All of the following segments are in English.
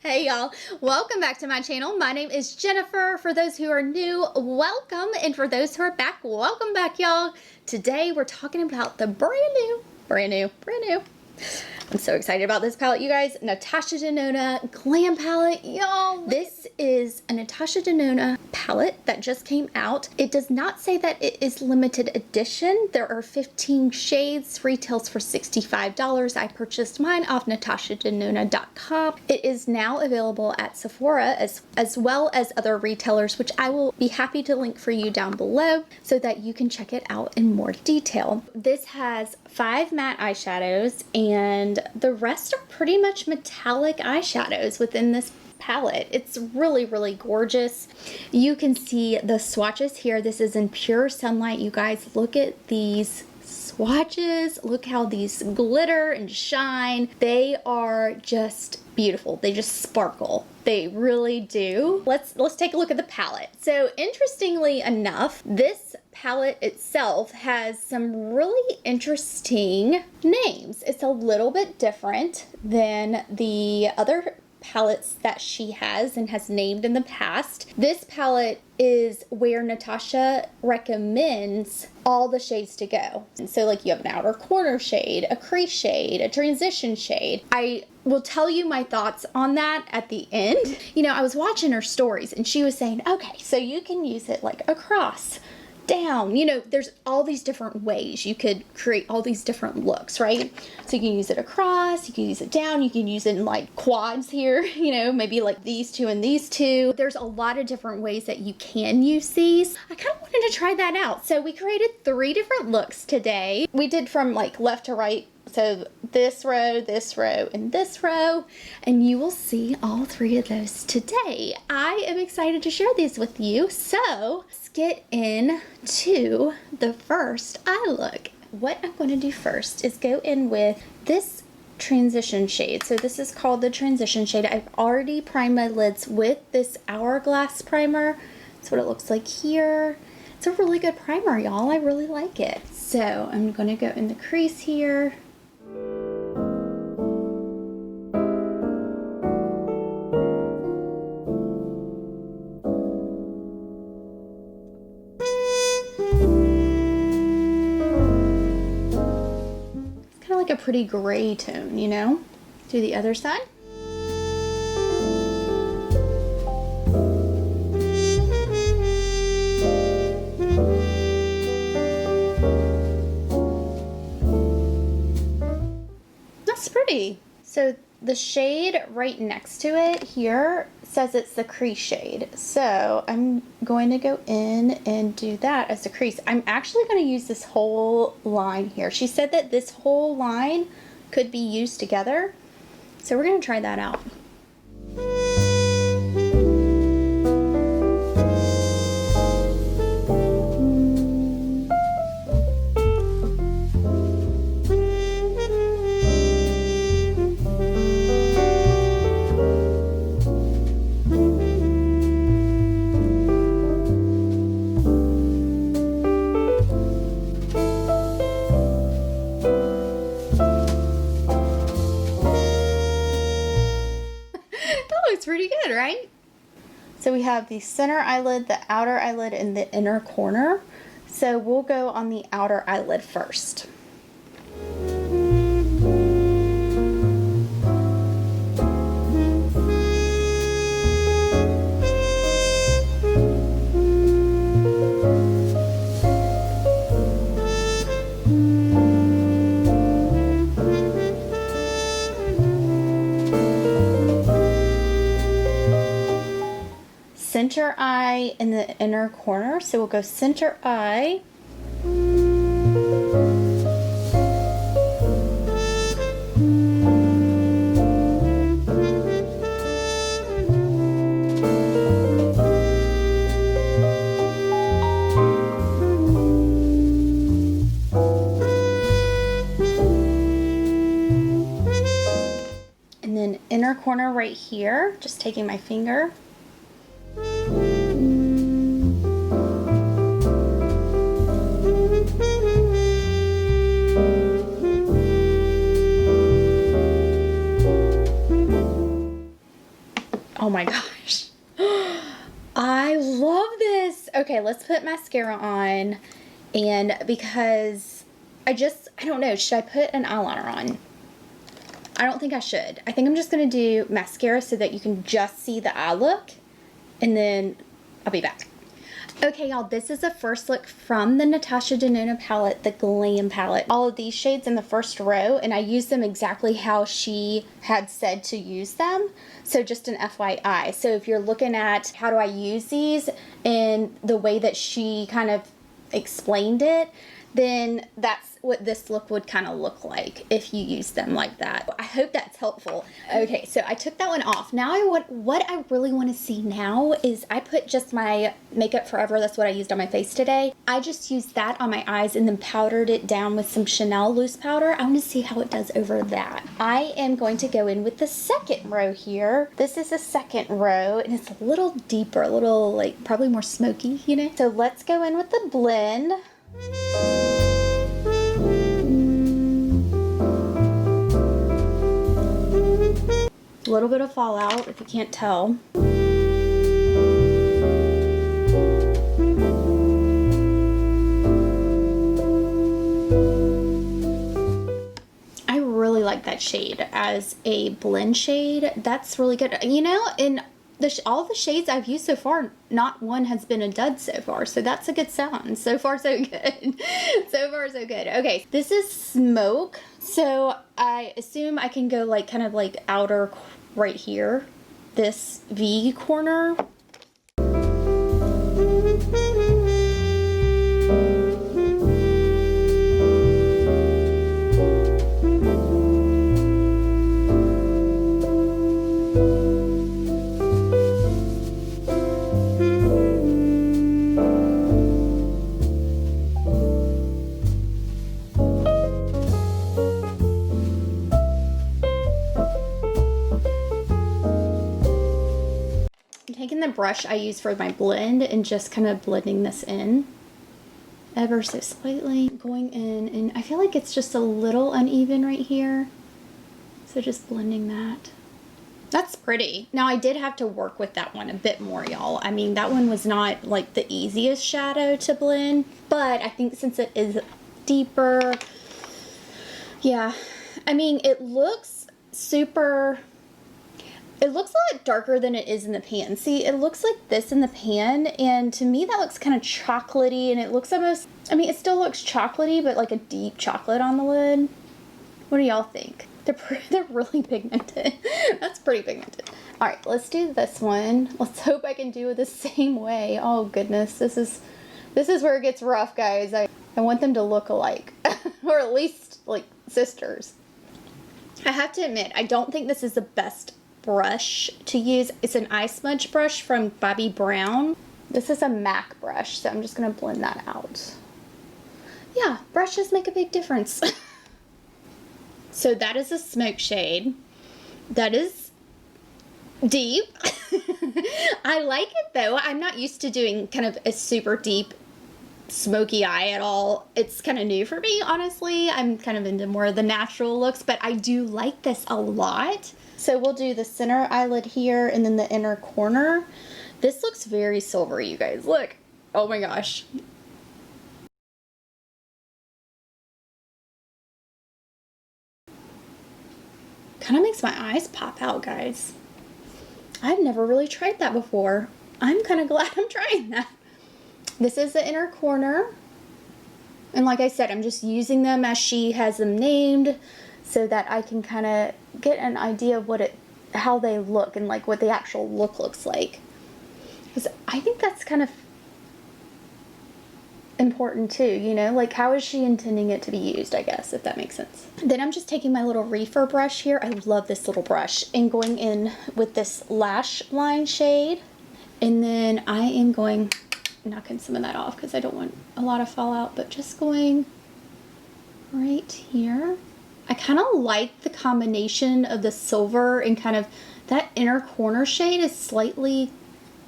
Hey y'all, welcome back to my channel. My name is Jennifer. For those who are new, welcome, and for those who are back, welcome back y'all. Today we're talking about the brand new. I'm so excited about this palette, you guys. NATASHA Denona Glam palette, y'all. This is a NATASHA Denona palette that just came out. It does not say that it is limited edition. There are 15 shades, retails for $65. I purchased mine off NATASHADENONA.com. It is now available at Sephora as well as other retailers, which I will be happy to link for you down below so that you can check it out in more detail. This has 5 matte eyeshadows, and the rest are pretty much metallic eyeshadows within this palette. It's really, really gorgeous. You can see the swatches here. This is in pure sunlight. You guys, look at these swatches. Look how these glitter and shine. They are just beautiful. They just sparkle. They really do. Let's take a look at the palette. So interestingly enough, this palette itself has some really interesting names. It's a little bit different than the other palettes that she has and has named in the past. This palette is where NATASHA recommends all the shades to go. And so like you have an outer corner shade, a crease shade, a transition shade. I will tell you my thoughts on that at the end. You know, I was watching her stories and she was saying, okay, so you can use it like across, down, you know, there's all these different ways you could create all these different looks, right? So you can use it across, you can use it down, you can use it in like quads here, you know, maybe like these two and these two. There's a lot of different ways that you can use these. I kind of wanted to try that out. So we created 3 different looks today. We did from like left to right. So this row, and this row, and you will see all 3 of those today. I am excited to share these with you. So let's get into the first eye look. What I'm going to do first is go in with this transition shade. So this is called the transition shade. I've already primed my lids with this Hourglass primer. That's what it looks like here. It's a really good primer, y'all. I really like it. So I'm going to go in the crease here. Like a pretty gray tone, you know? Do the other side. That's pretty. So the shade right next to it here says it's the crease shade. So I'm going to go in and do that as a crease. I'm actually going to use this whole line here. She said that this whole line could be used together. So we're going to try that out. Pretty good, right? So we have the center eyelid, the outer eyelid, and the inner corner. So we'll go on the outer eyelid first. Center eye in the inner corner, so we'll go center eye. And then inner corner right here, just taking my finger. Oh my gosh. I love this. Okay, let's put mascara on. And because I don't know, should I put an eyeliner on? I don't think I should. I think I'm just going to do mascara so that you can just see the eye look. And then I'll be back. Okay, y'all, this is the first look from the NATASHA DENONA palette, the Glam palette. All of these shades in the first row, and I used them exactly how she had said to use them. So just an FYI. So if you're looking at how do I use these and the way that she kind of explained it, then that's what this look would kind of look like if you use them like that. I hope that's helpful. Okay, so I took that one off. Now what I really want to see now is I put just my Makeup Forever, that's what I used on my face today. I just used that on my eyes and then powdered it down with some Chanel loose powder. I want to see how it does over that. I am going to go in with the second row here. This is the second row and it's a little deeper, a little like probably more smoky, you know? So let's go in with the blend. A little bit of fallout if you can't tell. I really like that shade as a blend shade. That's really good. You know, in all the shades I've used so far, not one has been a dud so far. So that's a good sound. So far, so good. So far, so good. Okay, this is Smoke. So I assume I can go like kind of like outer right here, this V corner. Taking the brush I use for my blend and just kind of blending this in ever so slightly. Going in, and I feel like it's just a little uneven right here. So just blending that. That's pretty. Now I did have to work with that one a bit more, y'all. I mean, that one was not like the easiest shadow to blend, but I think since it is deeper, yeah. I mean, it looks super... It looks a lot darker than it is in the pan. See, it looks like this in the pan, and to me that looks kind of chocolatey, and it looks almost, I mean, it still looks chocolatey, but like a deep chocolate on the lid. What do y'all think? They're really pigmented. That's pretty pigmented. All right, let's do this one. Let's hope I can do it the same way. Oh goodness, this is where it gets rough, guys. I want them to look alike, or at least like sisters. I have to admit, I don't think this is the best brush to use. It's an eye smudge brush from Bobbi Brown. This is a MAC brush, so I'm just gonna blend that out. Yeah, brushes make a big difference. So that is a Smoke shade. That is deep. I like it though. I'm not used to doing kind of a super deep smoky eye at all. It's kind of new for me, honestly. I'm kind of into more of the natural looks, but I do like this a lot. So we'll do the center eyelid here and then the inner corner. This looks very silvery, you guys. Look. Oh my gosh. Kind of makes my eyes pop out, guys. I've never really tried that before. I'm kind of glad I'm trying that. This is the inner corner. And like I said, I'm just using them as she has them named so that I can kind of get an idea of how they look and like what the actual look looks like. Because I think that's kind of important too, you know, like how is she intending it to be used, I guess, if that makes sense. Then I'm just taking my little reefer brush here. I love this little brush, and going in with this lash line shade. And then I am going, knocking some of that off because I don't want a lot of fallout, but just going right here. I kind of like the combination of the silver and kind of that inner corner shade is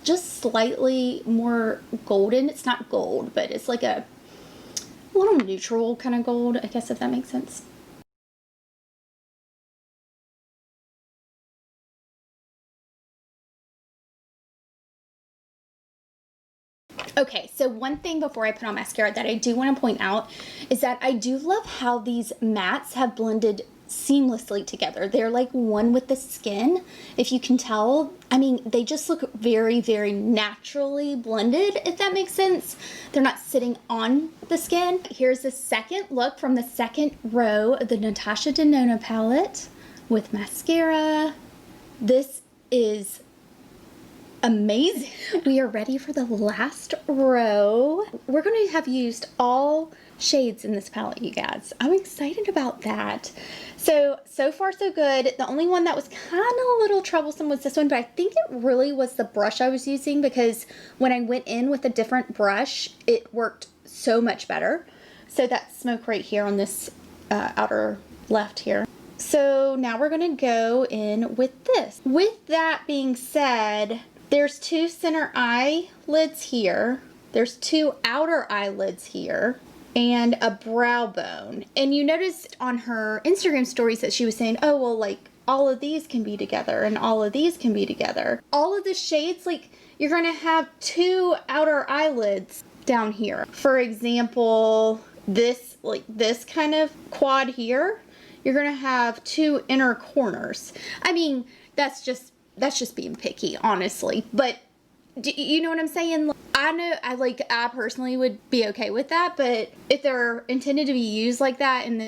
just slightly more golden. It's not gold, but it's like a little neutral kind of gold, I guess, if that makes sense. Okay, so one thing before I put on mascara that I do want to point out is that I do love how these mattes have blended seamlessly together. They're like one with the skin, if you can tell. I mean, they just look very, very naturally blended, if that makes sense. They're not sitting on the skin. Here's the second look from the second row of the NATASHA Denona palette with mascara. This is amazing. We are ready for the last row. We're going to have used all shades in this palette, you guys. I'm excited about that. So far so good. The only one that was kind of a little troublesome was this one, but I think it really was the brush I was using, because when I went in with a different brush, it worked so much better. So that smoke right here on this outer left here. So now we're gonna go in with this. With that being said, there's two center eyelids here. There's two outer eyelids here, and a brow bone. And you noticed on her Instagram stories that she was saying, oh, well, like, all of these can be together and all of these can be together. All of the shades, like, you're gonna have two outer eyelids down here. For example, this, like, this kind of quad here, you're gonna have two inner corners. I mean, that's just being picky, honestly. But you know what I'm saying? I know, I personally would be okay with that, but if they're intended to be used like that, and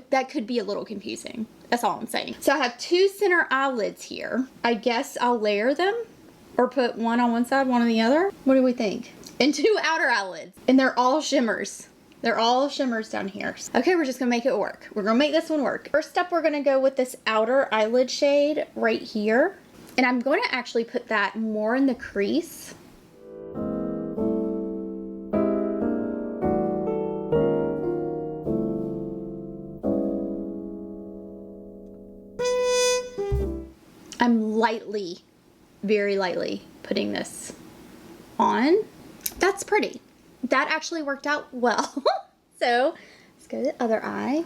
that could be a little confusing. That's all I'm saying. So I have two center eyelids here. I guess I'll layer them, or put one on one side, one on the other. What do we think? And two outer eyelids, and they're all shimmers. They're all shimmers down here. Okay, we're just gonna make it work. We're gonna make this one work. First up, we're gonna go with this outer eyelid shade right here. And I'm going to actually put that more in the crease. I'm lightly, very lightly putting this on. That's pretty. That actually worked out well. So let's go to the other eye.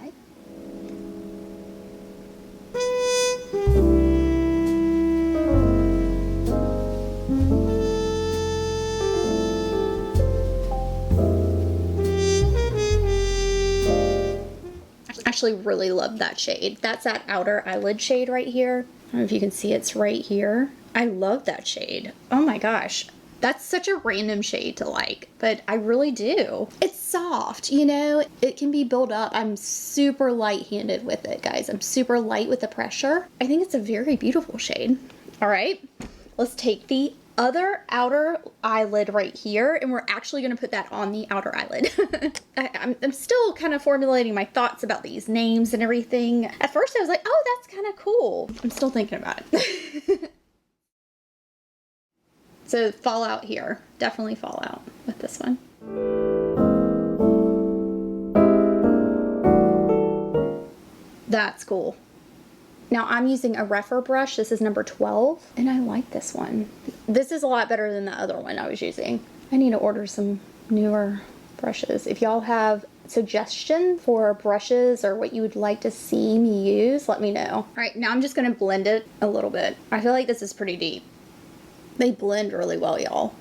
Actually really love that shade. That's that outer eyelid shade right here. I don't know if you can see, it's right here. I love that shade. Oh my gosh. That's such a random shade to like, but I really do. It's soft, you know, it can be built up. I'm super light-handed with it, guys. I'm super light with the pressure. I think it's a very beautiful shade. All right, let's take the other outer eyelid right here, and we're actually going to put that on the outer eyelid. I'm still kind of formulating my thoughts about these names and everything. At first I was like, oh, that's kind of cool. I'm still thinking about it. So fallout here, definitely fallout with this one. That's cool. Now I'm using a rougher brush. This is number 12, and I like this one. This is a lot better than the other one I was using. I need to order some newer brushes. If y'all have suggestions for brushes or what you would like to see me use, let me know. All right, now I'm just gonna blend it a little bit. I feel like this is pretty deep. They blend really well, y'all.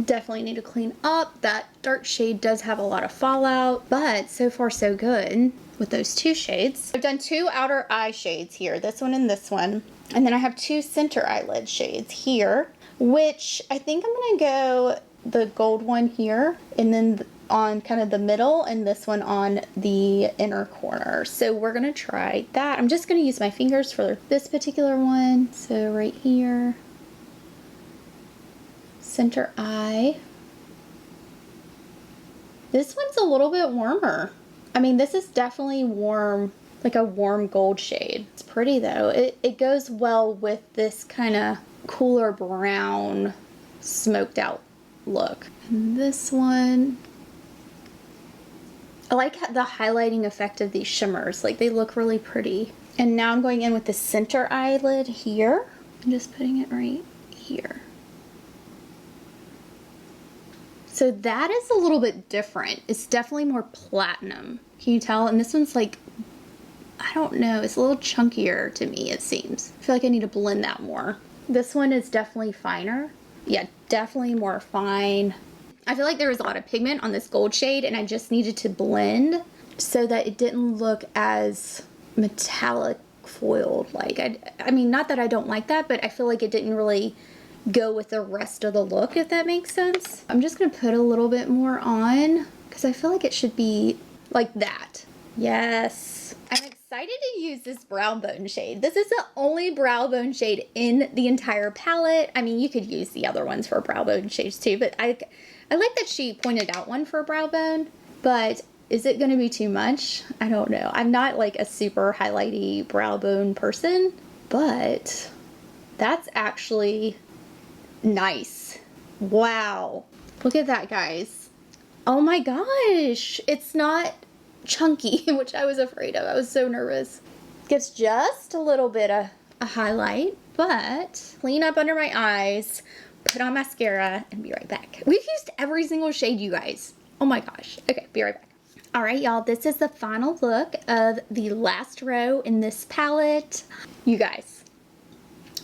Definitely need to clean up. That dark shade does have a lot of fallout, but so far so good with those two shades. I've done two outer eye shades here, this one and this one. And then I have two center eyelid shades here, which I think I'm gonna go the gold one here, and then on kind of the middle, and this one on the inner corner. So we're gonna try that. I'm just gonna use my fingers for this particular one. So right here, center eye. This one's a little bit warmer. I mean, this is definitely warm, like a warm gold shade. It's pretty though. It goes well with this kind of cooler brown, smoked out look. And this one, I like the highlighting effect of these shimmers. Like, they look really pretty. And now I'm going in with the center eyelid here. I'm just putting it right here. So that is a little bit different. It's definitely more platinum. Can you tell? And this one's like, I don't know, it's a little chunkier to me, it seems. I feel like I need to blend that more. This one is definitely finer. Yeah, definitely more fine. I feel like there was a lot of pigment on this gold shade, and I just needed to blend so that it didn't look as metallic foiled. Like, I mean, not that I don't like that, but I feel like it didn't really go with the rest of the look, if that makes sense. I'm just gonna put a little bit more on because I feel like it should be like that. Yes. I'm excited to use this brow bone shade. This is the only brow bone shade in the entire palette. I mean, you could use the other ones for brow bone shades too, but I like that she pointed out one for brow bone, but is it gonna be too much? I don't know. I'm not like a super highlighty brow bone person, but that's actually nice. Wow. Look at that, guys. Oh my gosh. It's not chunky, which I was afraid of. I was so nervous. Gets just a little bit of a highlight, but clean up under my eyes, put on mascara, and be right back. We've used every single shade, you guys. Oh my gosh. Okay, be right back. All right, y'all, this is the final look of the last row in this palette. You guys,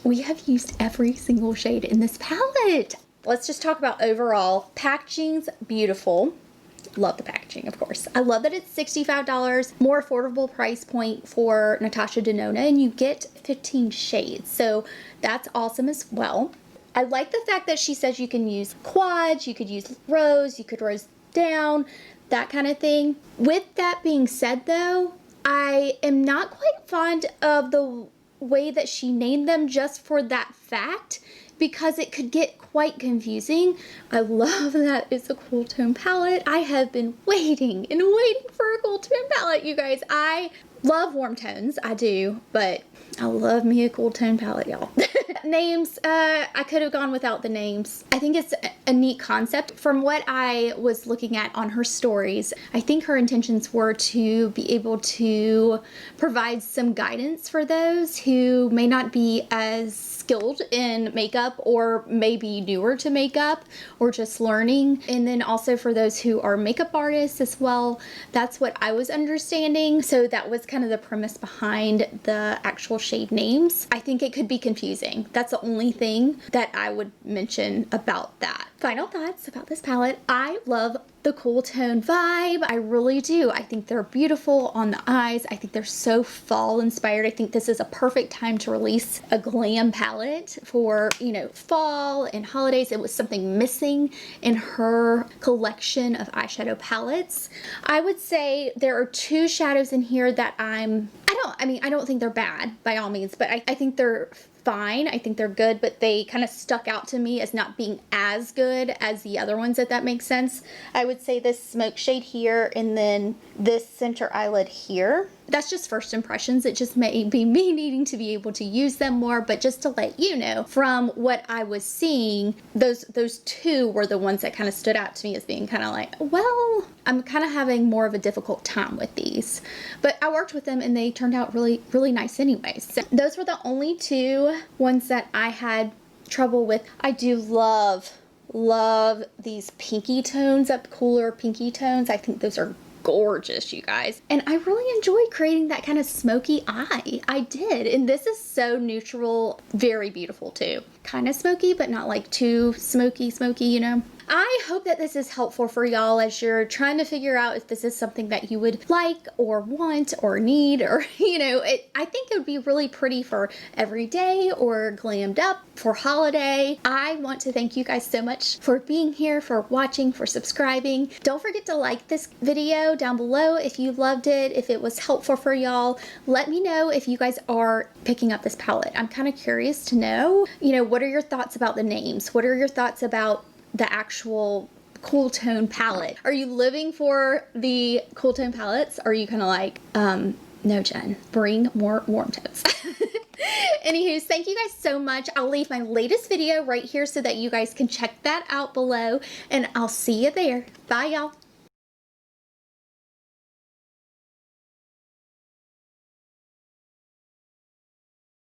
we have used every single shade in this palette. Let's just talk about overall. Packaging's beautiful. Love the packaging, of course. I love that it's $65, more affordable price point for NATASHA Denona, and you get 15 shades. So that's awesome as well. I like the fact that she says you can use quads, you could use rows, you could rose down, that kind of thing. With that being said though, I am not quite fond of the way that she named them just for that fact, because it could get quite confusing. I love that it's a cool tone palette. I have been waiting and waiting for a cool tone palette, you guys. I love warm tones, I do, but I love me a cool tone palette, y'all. Names, I could have gone without the names. I think it's a neat concept. From what I was looking at on her stories, I think her intentions were to be able to provide some guidance for those who may not be as skilled in makeup or maybe newer to makeup or just learning. And then also for those who are makeup artists as well. That's what I was understanding. So that was kind of the premise behind the actual shade names. I think it could be confusing. That's the only thing that I would mention about that. Final thoughts about this palette. I love the cool tone vibe. I really do. I think they're beautiful on the eyes. I think they're so fall inspired. I think this is a perfect time to release a glam palette for, you know, fall and holidays. It was something missing in her collection of eyeshadow palettes. I would say there are two shadows in here that I don't think they're bad by all means, but I think they're fine. I think they're good, but they kind of stuck out to me as not being as good as the other ones, if that makes sense. I would say this smoke shade here and then this center eyelid here. That's just first impressions. It just may be me needing to be able to use them more, but just to let you know, from what I was seeing, those two were the ones that kind of stood out to me as being kind of like, well, I'm kind of having more of a difficult time with these. But I worked with them and they turned out really, really nice anyways. So those were the only two ones that I had trouble with. I do love these pinky tones, up cooler pinky tones. I think those are gorgeous, you guys. And I really enjoyed creating that kind of smoky eye. I did. And this is so neutral, very beautiful too. Kind of smoky, but not like too smoky, you know? I hope that this is helpful for y'all as you're trying to figure out if this is something that you would like or want or need, or, you know, I think it would be really pretty for every day or glammed up for holiday. I want to thank you guys so much for being here, for watching, for subscribing. Don't forget to like this video down below if you loved it, if it was helpful for y'all. Let me know if you guys are picking up this palette. I'm kind of curious to know, you know, what are your thoughts about the names? What are your thoughts about the actual cool tone palette? Are you living for the cool tone palettes? Are you kind of like, no, Jen, bring more warm tones? Anywho, thank you guys so much. I'll leave my latest video right here so that you guys can check that out below, and I'll see you there. Bye, y'all.